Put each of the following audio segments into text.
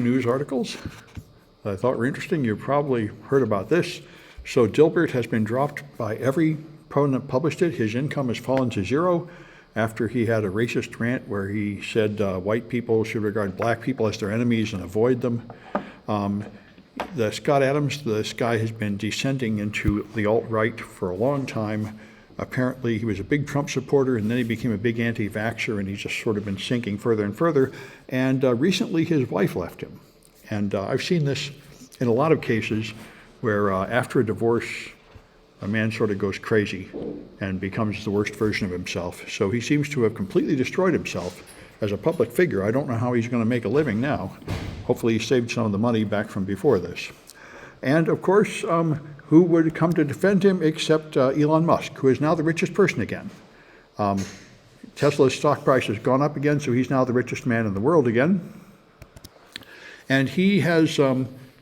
News articles I thought were interesting. You probably heard about this. So Dilbert has been dropped by every proponent that published it. His income has fallen to zero after he had a racist rant where he said white people should regard black people as their enemies and avoid them. The Scott Adams, this guy has been descending into the alt-right for a long time. Apparently he was a big Trump supporter, and then he became a big anti-vaxxer, and he's just sort of been sinking further and further. And recently his wife left him. And I've seen this in a lot of cases where after a divorce, a man sort of goes crazy and becomes the worst version of himself. So he seems to have completely destroyed himself as a public figure. I don't know how he's going to make a living now. Hopefully he saved some of the money back from before this. And of course, who would come to defend him except Elon Musk, who is now the richest person again. Tesla's stock price has gone up again, so he's now the richest man in the world again. And he has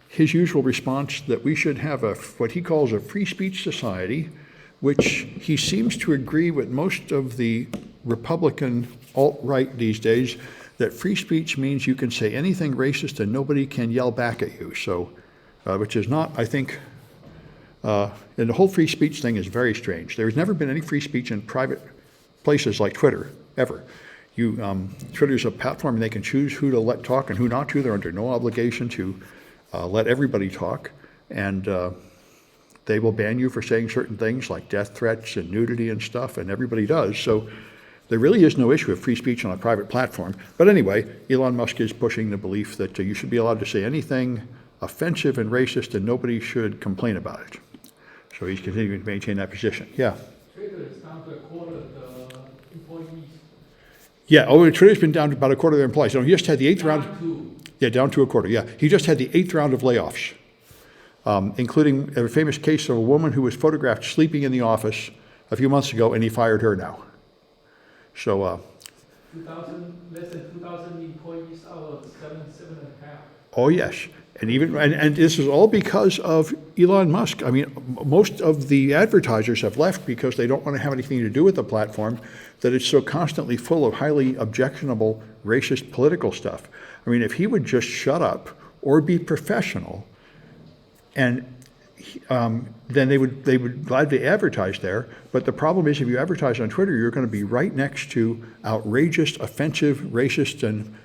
his usual response that we should have what he calls a free speech society, which he seems to agree with most of the Republican alt-right these days, that free speech means you can say anything racist and nobody can yell back at you. So, which is not, I think, and the whole free speech thing is very strange. There's never been any free speech in private places like Twitter, ever. Twitter's a platform and they can choose who to let talk and who not to. They're under no obligation to let everybody talk. And they will ban you for saying certain things like death threats and nudity and stuff, and everybody does. So there really is no issue of free speech on a private platform. But anyway, Elon Musk is pushing the belief that you should be allowed to say anything offensive and racist and nobody should complain about it. So he's continuing to maintain that position. Yeah. Twitter is down to a quarter of the employees. Yeah, Twitter's been down to about a quarter of their employees. He just had the eighth round. Yeah, down to a quarter, yeah. He just had the 8th round of layoffs, including a famous case of a woman who was photographed sleeping in the office a few months ago, and he fired her now. So, less than 2,000 employees out of 7.5. Oh yes, and this is all because of Elon Musk. I mean, most of the advertisers have left because they don't want to have anything to do with the platform, that it's so constantly full of highly objectionable, racist political stuff. I mean, if he would just shut up or be professional, and then they would gladly advertise there. But the problem is, if you advertise on Twitter, you're going to be right next to outrageous, offensive, racist, and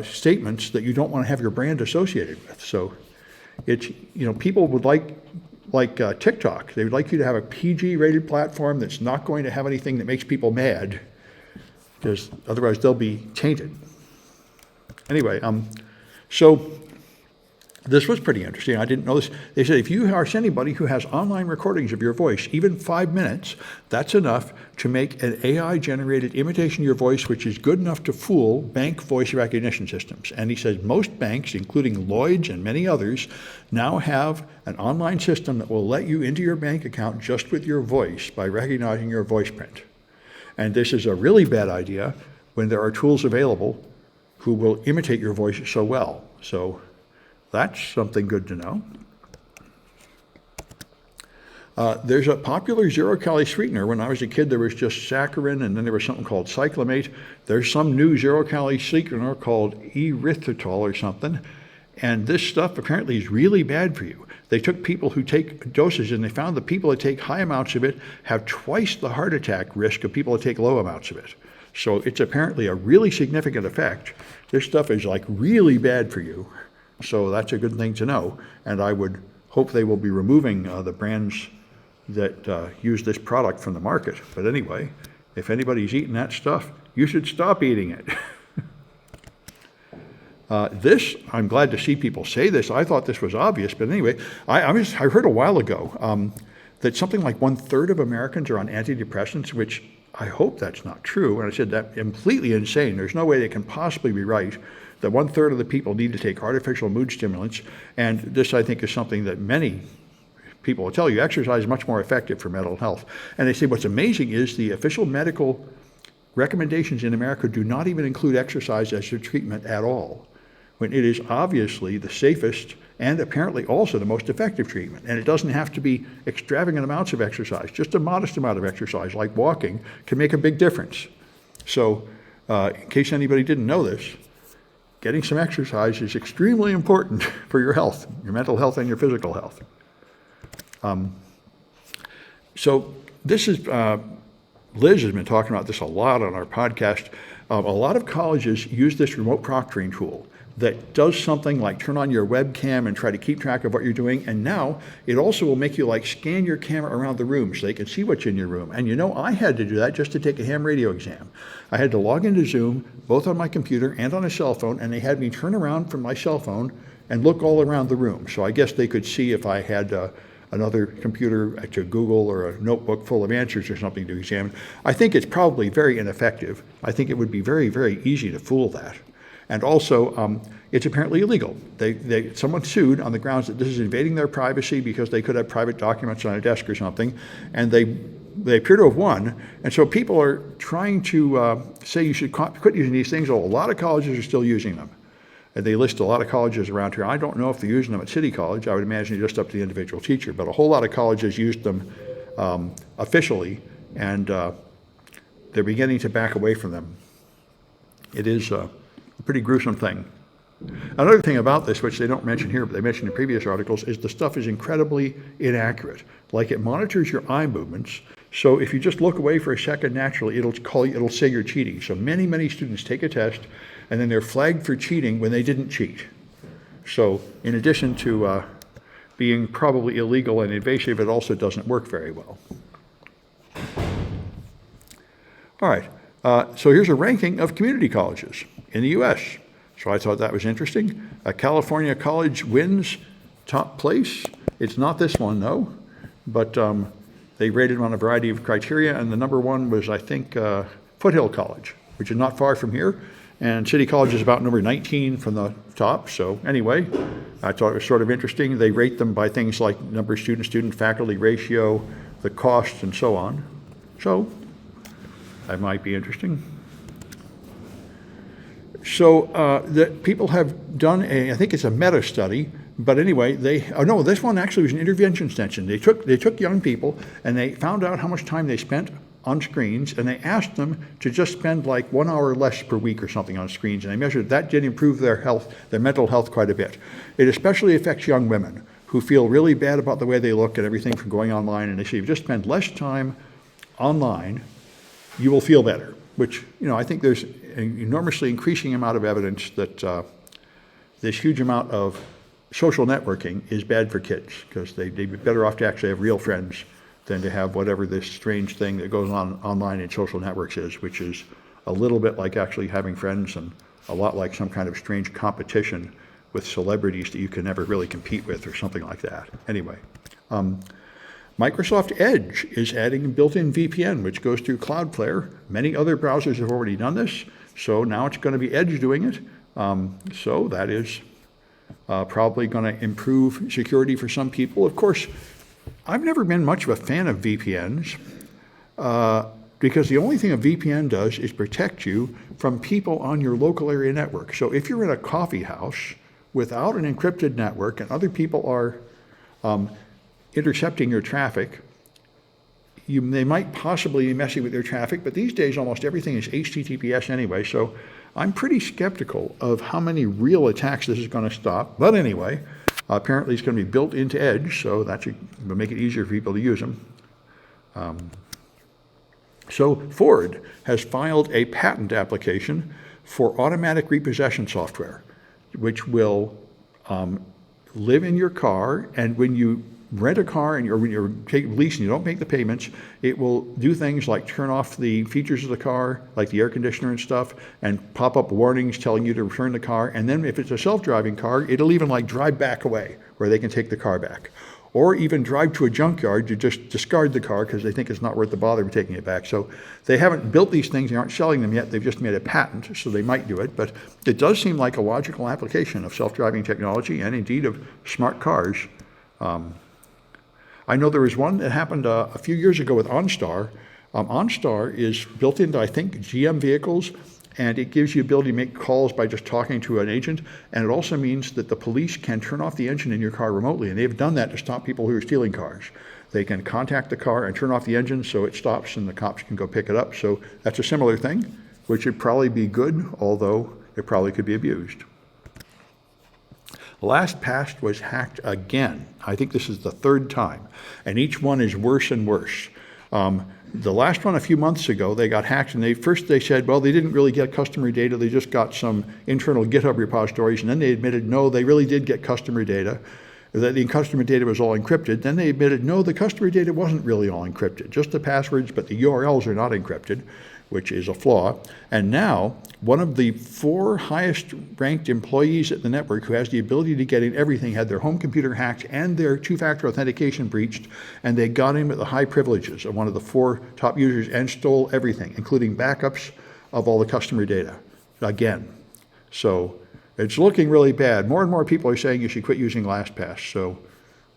statements that you don't want to have your brand associated with. So it's, people would like TikTok. They would like you to have a PG rated platform that's not going to have anything that makes people mad, because otherwise they'll be tainted. Anyway, so this was pretty interesting. I didn't know this. They said if you are anybody who has online recordings of your voice, even 5 minutes, that's enough to make an AI-generated imitation of your voice, which is good enough to fool bank voice recognition systems. And he says most banks, including Lloyd's and many others, now have an online system that will let you into your bank account just with your voice by recognizing your voice print. And this is a really bad idea when there are tools available who will imitate your voice so well. So that's something good to know. There's a popular zero-calorie sweetener. When I was a kid, there was just saccharin, and then there was something called cyclamate. There's some new zero-calorie sweetener called erythritol or something, and this stuff apparently is really bad for you. They took people who take doses, and they found the people that take high amounts of it have twice the heart attack risk of people that take low amounts of it. So it's apparently a really significant effect. This stuff is like really bad for you. So that's a good thing to know, and I would hope they will be removing the brands that use this product from the market. But anyway, if anybody's eating that stuff, you should stop eating it. I'm glad to see people say this. I thought this was obvious, but anyway, I heard a while ago that something like 1/3 of Americans are on antidepressants, which I hope that's not true. And I said that's completely insane. There's no way they can possibly be right. That 1/3 of the people need to take artificial mood stimulants. And this, I think, is something that many people will tell you. Exercise is much more effective for mental health. And they say what's amazing is the official medical recommendations in America do not even include exercise as a treatment at all, when it is obviously the safest and apparently also the most effective treatment. And it doesn't have to be extravagant amounts of exercise. Just a modest amount of exercise, like walking, can make a big difference. So in case anybody didn't know this, getting some exercise is extremely important for your health, your mental health and your physical health. So this is, Liz has been talking about this a lot on our podcast. A lot of colleges use this remote proctoring tool that does something like turn on your webcam and try to keep track of what you're doing. And now it also will make you like scan your camera around the room so they can see what's in your room. And you know, I had to do that just to take a ham radio exam. I had to log into Zoom, both on my computer and on a cell phone, and they had me turn around from my cell phone and look all around the room. So I guess they could see if I had another computer to Google or a notebook full of answers or something to examine. I think it's probably very ineffective. I think it would be very, very easy to fool that. And also, it's apparently illegal. Someone sued on the grounds that this is invading their privacy because they could have private documents on a desk or something, and they appear to have won. And so people are trying to say you should quit using these things. Well, a lot of colleges are still using them. And they list a lot of colleges around here. I don't know if they're using them at City College. I would imagine just up to the individual teacher, but a whole lot of colleges used them officially, and they're beginning to back away from them. It is a pretty gruesome thing. Another thing about this, which they don't mention here, but they mentioned in previous articles, is the stuff is incredibly inaccurate. Like it monitors your eye movements, so if you just look away for a second naturally, it'll say you're cheating. So many students take a test, and then they're flagged for cheating when they didn't cheat. So in addition to being probably illegal and invasive, it also doesn't work very well. All right, so here's a ranking of community colleges in the U.S. So I thought that was interesting. California College wins top place. It's not this one, though, but they rated on a variety of criteria, and the number one was, I think, Foothill College, which is not far from here. And City College is about number 19 from the top. So anyway, I thought it was sort of interesting. They rate them by things like number of student faculty ratio, the costs, and so on. So that might be interesting. So that people have done I think it's a meta study, but anyway, this one actually was an intervention extension. They took young people and they found out how much time they spent on screens, and they asked them to just spend like 1 hour less per week or something on screens, and they measured that did improve their health, their mental health quite a bit. It especially affects young women who feel really bad about the way they look and everything from going online, and they say if you just spend less time online, you will feel better, which, you know, I think there's an enormously increasing amount of evidence that this huge amount of social networking is bad for kids, because they'd be better off to actually have real friends than to have whatever this strange thing that goes on online in social networks is, which is a little bit like actually having friends and a lot like some kind of strange competition with celebrities that you can never really compete with or something like that. Anyway, Microsoft Edge is adding a built-in VPN, which goes through Cloudflare. Many other browsers have already done this, so now it's going to be Edge doing it. So that is probably going to improve security for some people. Of course, I've never been much of a fan of VPNs because the only thing a VPN does is protect you from people on your local area network. So if you're in a coffee house without an encrypted network and other people are intercepting your traffic, they might possibly be messing with your traffic, but these days almost everything is HTTPS anyway, so I'm pretty skeptical of how many real attacks this is going to stop. But anyway, apparently it's going to be built into Edge, so that should make it easier for people to use them. So Ford has filed a patent application for automatic repossession software, which will live in your car, and when you rent a car and when you're taking lease and you don't make the payments, it will do things like turn off the features of the car, like the air conditioner and stuff, and pop up warnings telling you to return the car. And then if it's a self-driving car, it'll even like drive back away where they can take the car back. Or even drive to a junkyard to just discard the car because they think it's not worth the bother of taking it back. So they haven't built these things, they aren't selling them yet, they've just made a patent, so they might do it. But it does seem like a logical application of self-driving technology and indeed of smart cars. I know there was one that happened a few years ago with OnStar. OnStar is built into, I think, GM vehicles, and it gives you the ability to make calls by just talking to an agent, and it also means that the police can turn off the engine in your car remotely, and they've done that to stop people who are stealing cars. They can contact the car and turn off the engine so it stops and the cops can go pick it up. So that's a similar thing, which would probably be good, although it probably could be abused. LastPass was hacked again. I think this is the third time, and each one is worse and worse. The last one a few months ago, they got hacked, and they said, well, they didn't really get customer data, they just got some internal GitHub repositories, and then they admitted, no, they really did get customer data, that the customer data was all encrypted. Then they admitted, no, the customer data wasn't really all encrypted, just the passwords, but the URLs are not encrypted, which is a flaw. And now, one of the 4 highest ranked employees at the network who has the ability to get in everything had their home computer hacked and their two-factor authentication breached, and they got in with the high privileges of one of the 4 top users and stole everything, including backups of all the customer data, again. So it's looking really bad. More and more people are saying you should quit using LastPass, so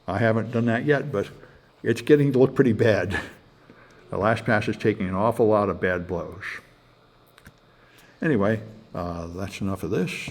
I haven't done that yet, but it's getting to look pretty bad. The LastPass is taking an awful lot of bad blows. Anyway, that's enough of this.